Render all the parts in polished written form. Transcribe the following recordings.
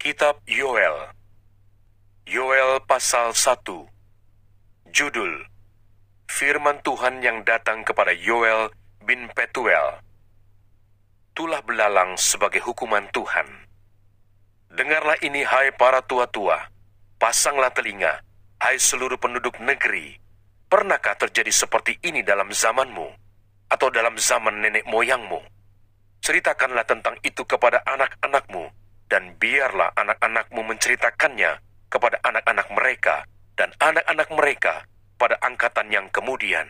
Kitab Yoel. Yoel pasal 1. Judul: Firman Tuhan yang datang kepada Yoel bin Petuel. Tulah belalang sebagai hukuman Tuhan. Dengarlah ini, hai para tua-tua, pasanglah telinga, hai seluruh penduduk negeri. Pernahkah terjadi seperti ini dalam zamanmu, atau dalam zaman nenek moyangmu? Ceritakanlah tentang itu kepada anak-anakmu, dan biarlah anak-anakmu menceritakannya kepada anak-anak mereka, dan anak-anak mereka pada angkatan yang kemudian.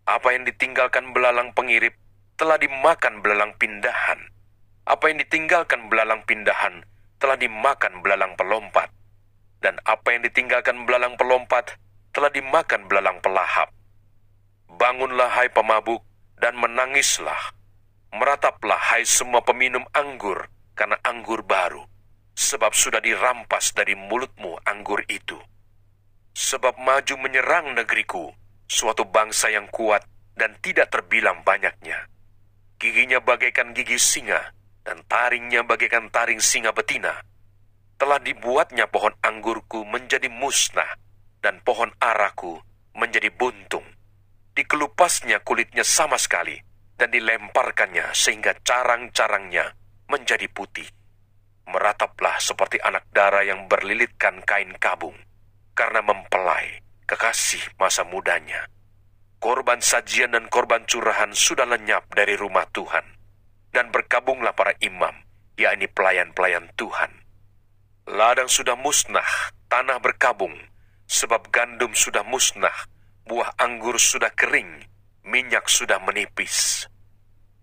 Apa yang ditinggalkan belalang pengirip telah dimakan belalang pindahan. Apa yang ditinggalkan belalang pindahan telah dimakan belalang pelompat. Dan apa yang ditinggalkan belalang pelompat telah dimakan belalang pelahap. Bangunlah, hai pemabuk, dan menangislah. Merataplah, hai semua peminum anggur, karena anggur baru, sebab sudah dirampas dari mulutmu anggur itu. Sebab maju menyerang negeriku suatu bangsa yang kuat dan tidak terbilang banyaknya. Giginya bagaikan gigi singa, dan taringnya bagaikan taring singa betina. Telah dibuatnya pohon anggurku menjadi musnah, dan pohon araku menjadi buntung. Dikelupasnya kulitnya sama sekali, dan dilemparkannya sehingga carang-carangnya menjadi putih. Merataplah seperti anak dara yang berlilitkan kain kabung, karena mempelai kekasih masa mudanya. Korban sajian dan korban curahan sudah lenyap dari rumah Tuhan, dan berkabunglah para imam, yakni pelayan-pelayan Tuhan. Ladang sudah musnah, tanah berkabung, sebab gandum sudah musnah, buah anggur sudah kering, minyak sudah menipis.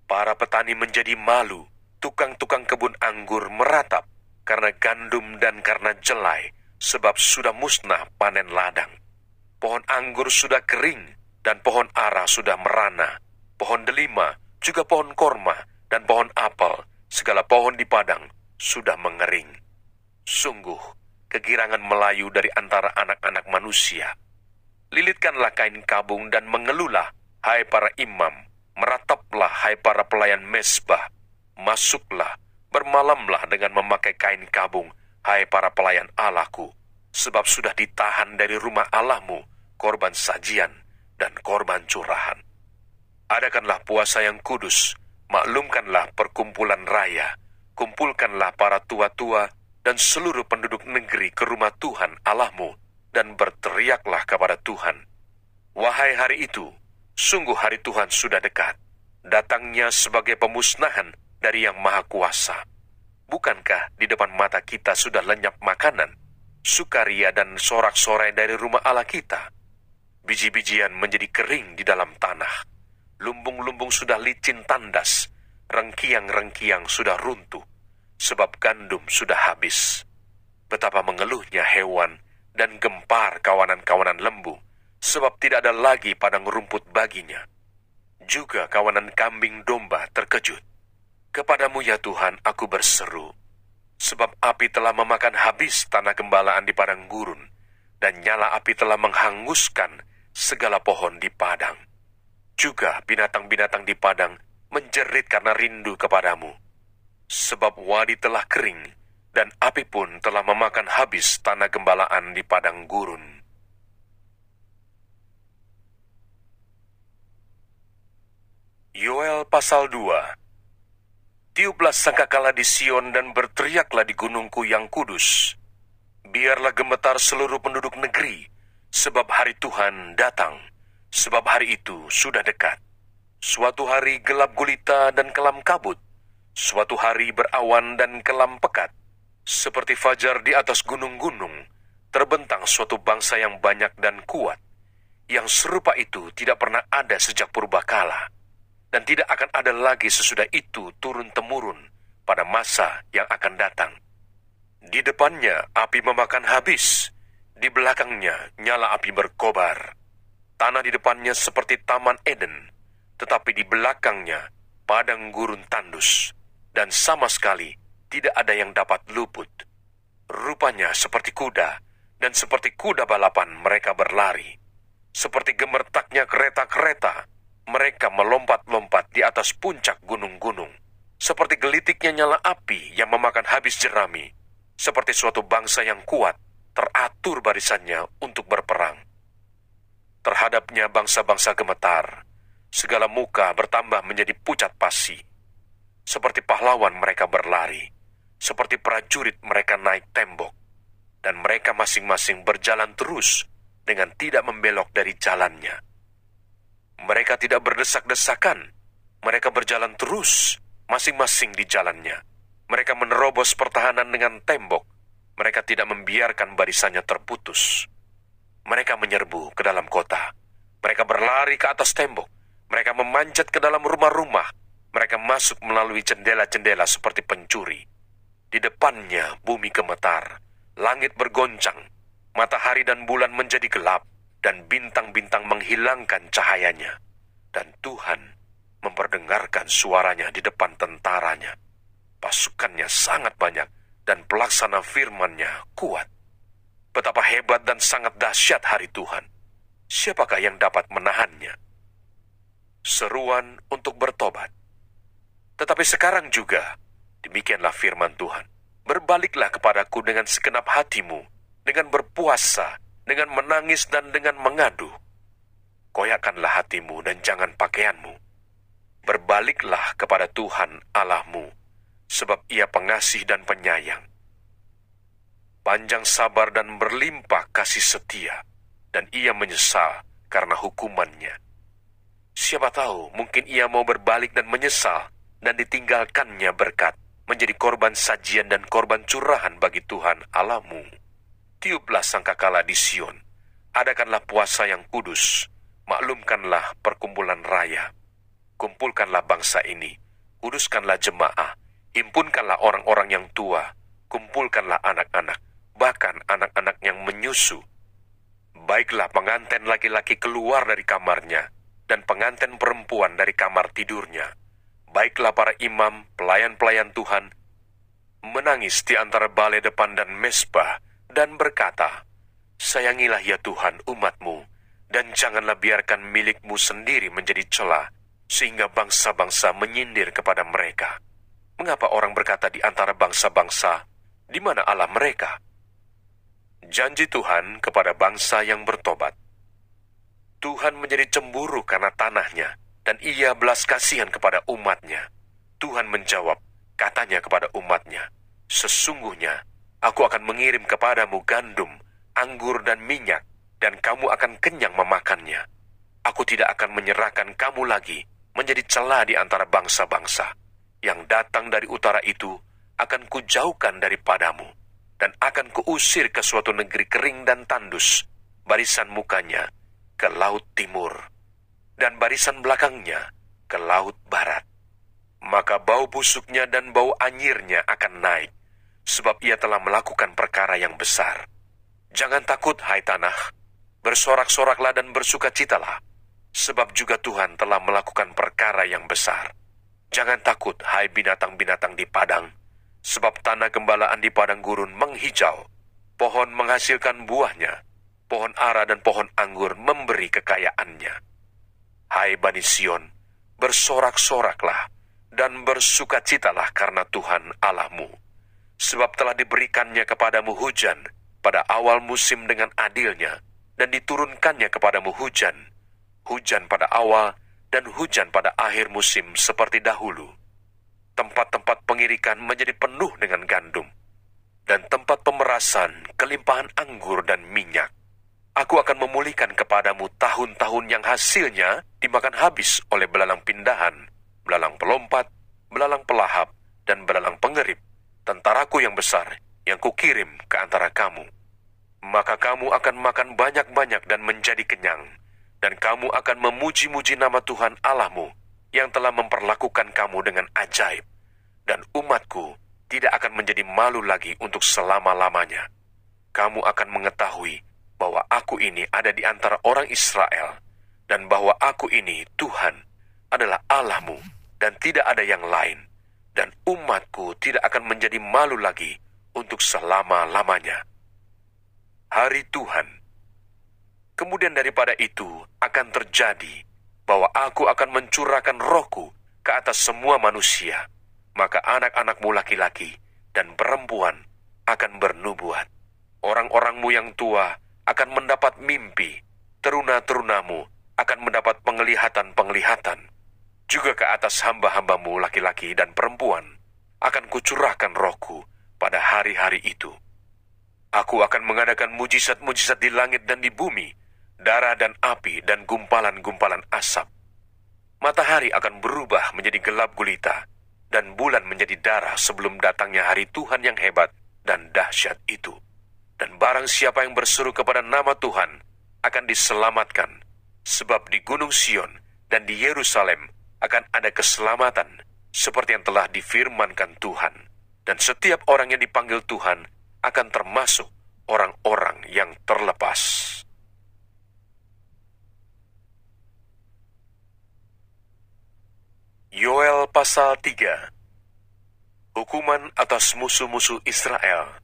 Para petani menjadi malu, tukang-tukang kebun anggur meratap karena gandum dan karena jelai, sebab sudah musnah panen ladang. Pohon anggur sudah kering, dan pohon ara sudah merana. Pohon delima, juga pohon korma, dan pohon apel, segala pohon di padang, sudah mengering. Sungguh, kegirangan melayu dari antara anak-anak manusia. Lilitkanlah kain kabung dan mengeluhlah, hai para imam. Merataplah, hai para pelayan mezbah. Masuklah, bermalamlah dengan memakai kain kabung, hai para pelayan Allahku. Sebab sudah ditahan dari rumah Allahmu korban sajian dan korban curahan. Adakanlah puasa yang kudus, maklumkanlah perkumpulan raya. Kumpulkanlah para tua-tua dan seluruh penduduk negeri ke rumah Tuhan Allahmu, dan berteriaklah kepada Tuhan. Wahai hari itu, sungguh hari Tuhan sudah dekat, datangnya sebagai pemusnahan dari Yang Maha Kuasa. Bukankah di depan mata kita sudah lenyap makanan, sukaria dan sorak-sorai dari rumah Allah kita? Biji-bijian menjadi kering di dalam tanah, lumbung-lumbung sudah licin tandas, rengkiang-rengkiang sudah runtuh, sebab gandum sudah habis. Betapa mengeluhnya hewan dan gempar kawanan-kawanan lembu, sebab tidak ada lagi padang rumput baginya. Juga kawanan kambing domba terkejut. Kepadamu ya Tuhan aku berseru, sebab api telah memakan habis tanah gembalaan di padang gurun, dan nyala api telah menghanguskan segala pohon di padang. Juga binatang-binatang di padang menjerit karena rindu kepadamu. Sebab wadi telah kering, dan api pun telah memakan habis tanah gembalaan di padang gurun. Yoel pasal 2. Tiuplah sangkakala di Sion dan berteriaklah di gunungku yang kudus. Biarlah gemetar seluruh penduduk negeri, sebab hari Tuhan datang, sebab hari itu sudah dekat. Suatu hari gelap gulita dan kelam kabut, suatu hari berawan dan kelam pekat. Seperti fajar di atas gunung-gunung, terbentang suatu bangsa yang banyak dan kuat. Yang serupa itu tidak pernah ada sejak purbakala, dan tidak akan ada lagi sesudah itu turun-temurun pada masa yang akan datang. Di depannya api memakan habis, di belakangnya nyala api berkobar. Tanah di depannya seperti Taman Eden, tetapi di belakangnya padang gurun tandus, dan sama sekali tidak ada yang dapat luput. Rupanya seperti kuda, dan seperti kuda balapan mereka berlari. Seperti gemertaknya kereta-kereta, mereka melompat-lompat di atas puncak gunung-gunung. Seperti gelitiknya nyala api yang memakan habis jerami, seperti suatu bangsa yang kuat, teratur barisannya untuk berperang. Terhadapnya bangsa-bangsa gemetar, segala muka bertambah menjadi pucat pasi. Seperti pahlawan mereka berlari, seperti prajurit mereka naik tembok, dan mereka masing-masing berjalan terus dengan tidak membelok dari jalannya. Mereka tidak berdesak-desakan, mereka berjalan terus, masing-masing di jalannya. Mereka menerobos pertahanan dengan tembok, mereka tidak membiarkan barisannya terputus. Mereka menyerbu ke dalam kota, mereka berlari ke atas tembok, mereka memanjat ke dalam rumah-rumah, mereka masuk melalui jendela-jendela seperti pencuri. Di depannya bumi gemetar, langit bergoncang, matahari dan bulan menjadi gelap, dan bintang-bintang menghilangkan cahayanya. Dan Tuhan memperdengarkan suaranya di depan tentaranya. Pasukannya sangat banyak, dan pelaksana firman-Nya kuat. Betapa hebat dan sangat dahsyat hari Tuhan. Siapakah yang dapat menahannya? Seruan untuk bertobat. Tetapi sekarang juga, demikianlah firman Tuhan. Berbaliklah kepadaku dengan segenap hatimu, dengan berpuasa, dengan menangis dan dengan mengadu. Koyakkanlah hatimu dan jangan pakaianmu. Berbaliklah kepada Tuhan Allahmu, sebab Ia pengasih dan penyayang, panjang sabar dan berlimpah kasih setia, dan Ia menyesal karena hukumannya. Siapa tahu mungkin Ia mau berbalik dan menyesal, dan ditinggalkannya berkat, menjadi korban sajian dan korban curahan bagi Tuhan Allahmu. Tiuplah sangkakala di Sion, adakanlah puasa yang kudus, maklumkanlah perkumpulan raya. Kumpulkanlah bangsa ini, kuduskanlah jemaah, himpunkanlah orang-orang yang tua, kumpulkanlah anak-anak, bahkan anak-anak yang menyusu. Baiklah pengantin laki-laki keluar dari kamarnya, dan pengantin perempuan dari kamar tidurnya. Baiklah para imam, pelayan-pelayan Tuhan, menangis di antara balai depan dan mezbah, dan berkata, sayangilah ya Tuhan umat-Mu, dan janganlah biarkan milik-Mu sendiri menjadi celah, sehingga bangsa-bangsa menyindir kepada mereka. Mengapa orang berkata di antara bangsa-bangsa, di mana Allah mereka? Janji Tuhan kepada bangsa yang bertobat. Tuhan menjadi cemburu karena tanahnya, dan Ia belas kasihan kepada umat-Nya. Tuhan menjawab, katanya kepada umat-Nya, sesungguhnya aku akan mengirim kepadamu gandum, anggur dan minyak, dan kamu akan kenyang memakannya. Aku tidak akan menyerahkan kamu lagi menjadi celah di antara bangsa-bangsa. Yang datang dari utara itu akan kujauhkan daripadamu, dan akan kuusir ke suatu negeri kering dan tandus, barisan mukanya ke laut timur, dan barisan belakangnya ke laut barat. Maka bau busuknya dan bau anyirnya akan naik, sebab ia telah melakukan perkara yang besar. Jangan takut, hai tanah, bersorak-soraklah dan bersukacitalah, sebab juga Tuhan telah melakukan perkara yang besar. Jangan takut, hai binatang-binatang di padang, sebab tanah gembalaan di padang gurun menghijau, pohon menghasilkan buahnya, pohon ara dan pohon anggur memberi kekayaannya. Hai Bani Sion, bersorak-soraklah dan bersukacitalah karena Tuhan Allahmu, sebab telah diberikannya kepadamu hujan pada awal musim dengan adilnya, dan diturunkannya kepadamu hujan, hujan pada awal dan hujan pada akhir musim seperti dahulu. Tempat-tempat pengirikan menjadi penuh dengan gandum, dan tempat pemerasan kelimpahan anggur dan minyak. Aku akan memulihkan kepadamu tahun-tahun yang hasilnya dimakan habis oleh belalang pindahan, belalang pelompat, belalang pelahap, dan belalang pengerip, tentaraku yang besar yang kukirim ke antara kamu. Maka kamu akan makan banyak-banyak dan menjadi kenyang, dan kamu akan memuji-muji nama Tuhan Allahmu yang telah memperlakukan kamu dengan ajaib, dan umatku tidak akan menjadi malu lagi untuk selama-lamanya. Kamu akan mengetahui bahwa aku ini ada di antara orang Israel, dan bahwa aku ini, Tuhan, adalah Allahmu, dan tidak ada yang lain, dan umatku tidak akan menjadi malu lagi untuk selama-lamanya. Hari Tuhan. Kemudian daripada itu akan terjadi bahwa aku akan mencurahkan rohku ke atas semua manusia. Maka anak-anakmu laki-laki dan perempuan akan bernubuat. Orang-orangmu yang tua akan mendapat mimpi, teruna-terunamu akan mendapat penglihatan-penglihatan. Juga ke atas hamba-hambamu laki-laki dan perempuan akan kucurahkan rohku pada hari-hari itu. Aku akan mengadakan mujizat-mujizat di langit dan di bumi, darah dan api dan gumpalan-gumpalan asap. Matahari akan berubah menjadi gelap gulita, dan bulan menjadi darah sebelum datangnya hari Tuhan yang hebat dan dahsyat itu. Dan barang siapa yang berseru kepada nama Tuhan akan diselamatkan, sebab di Gunung Sion dan di Yerusalem akan ada keselamatan, seperti yang telah difirmankan Tuhan. Dan setiap orang yang dipanggil Tuhan akan termasuk orang-orang yang terlepas. Yoel pasal 3. Hukuman atas musuh-musuh Israel.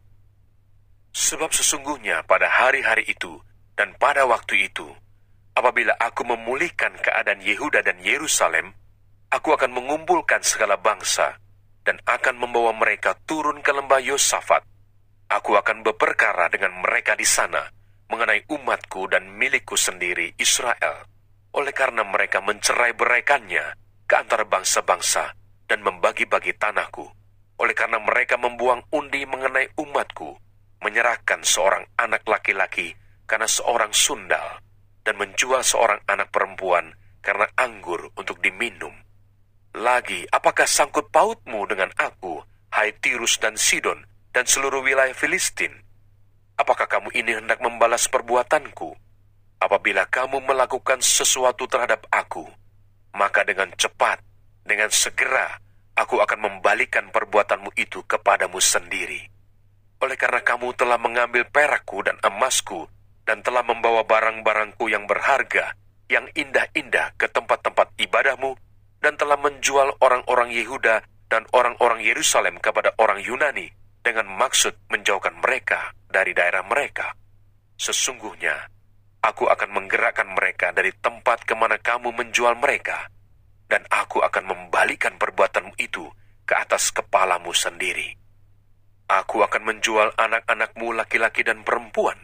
Sebab sesungguhnya pada hari-hari itu dan pada waktu itu, apabila aku memulihkan keadaan Yehuda dan Yerusalem, aku akan mengumpulkan segala bangsa dan akan membawa mereka turun ke lembah Yosafat. Aku akan berperkara dengan mereka di sana mengenai umatku dan milikku sendiri Israel, oleh karena mereka mencerai-beraikannya ke antara bangsa-bangsa dan membagi-bagi tanahku, oleh karena mereka membuang undi mengenai umatku, menyerahkan seorang anak laki-laki karena seorang sundal, dan menjual seorang anak perempuan karena anggur untuk diminum. Lagi, apakah sangkut pautmu dengan aku, hai Tirus dan Sidon, dan seluruh wilayah Filistin? Apakah kamu ini hendak membalas perbuatanku? Apabila kamu melakukan sesuatu terhadap aku, maka dengan cepat, dengan segera, aku akan membalikan perbuatanmu itu kepadamu sendiri. Oleh karena kamu telah mengambil perakku dan emasku, dan telah membawa barang-barangku yang berharga, yang indah-indah ke tempat-tempat ibadahmu, dan telah menjual orang-orang Yehuda dan orang-orang Yerusalem kepada orang Yunani, dengan maksud menjauhkan mereka dari daerah mereka. Sesungguhnya, aku akan menggerakkan mereka dari tempat kemana kamu menjual mereka, dan aku akan membalikan perbuatanmu itu ke atas kepalamu sendiri. Aku akan menjual anak-anakmu laki-laki dan perempuan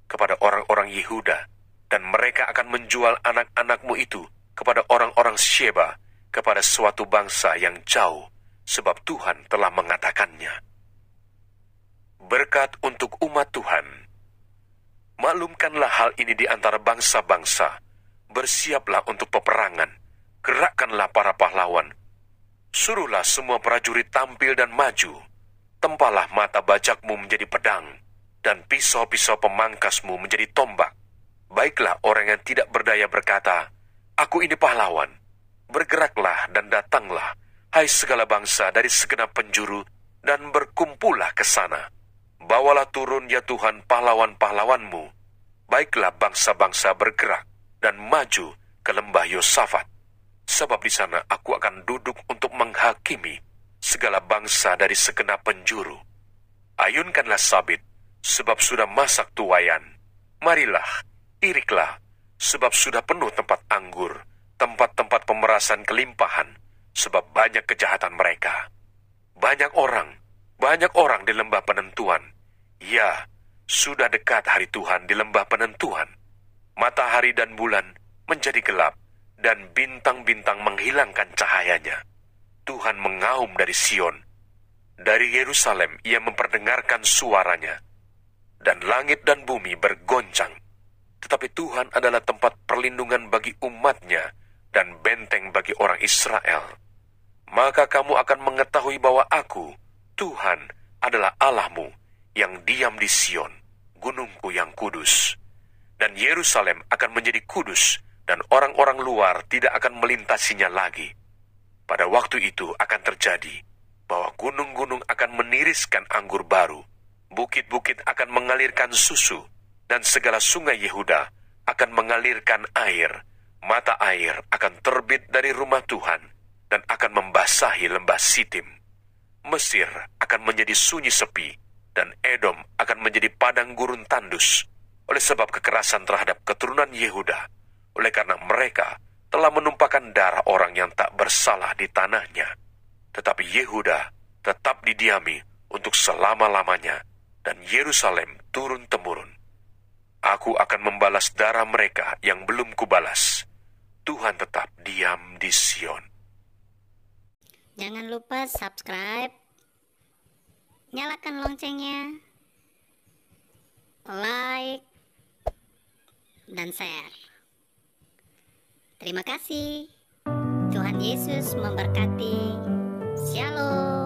kepada orang-orang Yehuda, dan mereka akan menjual anak-anakmu itu kepada orang-orang Sheba, kepada suatu bangsa yang jauh, sebab Tuhan telah mengatakannya. Berkat untuk umat Tuhan. Maklumkanlah hal ini di antara bangsa-bangsa. Bersiaplah untuk peperangan. Gerakkanlah para pahlawan. Suruhlah semua prajurit tampil dan maju. Tempalah mata bajakmu menjadi pedang, dan pisau-pisau pemangkasmu menjadi tombak. Baiklah orang yang tidak berdaya berkata, aku ini pahlawan. Bergeraklah dan datanglah, hai segala bangsa dari segenap penjuru, dan berkumpullah ke sana. Bawalah turun ya Tuhan pahlawan-pahlawanmu. Baiklah bangsa-bangsa bergerak dan maju ke lembah Yosafat. Sebab di sana aku akan duduk untuk menghakimi segala bangsa dari segenap penjuru. Ayunkanlah sabit, sebab sudah masak tuayan. Marilah, iriklah, sebab sudah penuh tempat anggur, tempat-tempat pemerasan kelimpahan, sebab banyak kejahatan mereka. Banyak orang di lembah penentuan. Ya, sudah dekat hari Tuhan di lembah penentuan. Matahari dan bulan menjadi gelap, dan bintang-bintang menghilangkan cahayanya. Tuhan mengaum dari Sion. Dari Yerusalem ia memperdengarkan suaranya. Dan langit dan bumi bergoncang. Tetapi Tuhan adalah tempat perlindungan bagi umatnya dan benteng bagi orang Israel. Maka kamu akan mengetahui bahwa aku, Tuhan, adalah Allahmu yang diam di Sion, gunungku yang kudus. Dan Yerusalem akan menjadi kudus, dan orang-orang luar tidak akan melintasinya lagi. Pada waktu itu akan terjadi bahwa gunung-gunung akan meniriskan anggur baru, bukit-bukit akan mengalirkan susu, dan segala sungai Yehuda akan mengalirkan air. Mata air akan terbit dari rumah Tuhan, dan akan membasahi lembah Sitim. Mesir akan menjadi sunyi sepi, dan Edom akan menjadi padang gurun tandus, oleh sebab kekerasan terhadap keturunan Yehuda, oleh karena mereka telah menumpahkan darah orang yang tak bersalah di tanahnya. Tetapi Yehuda tetap didiami untuk selama-lamanya, dan Yerusalem turun-temurun. Aku akan membalas darah mereka yang belum kubalas. Tuhan tetap diam di Sion. Jangan lupa subscribe, nyalakan loncengnya, like, dan share. Terima kasih. Tuhan Yesus memberkati. Shalom.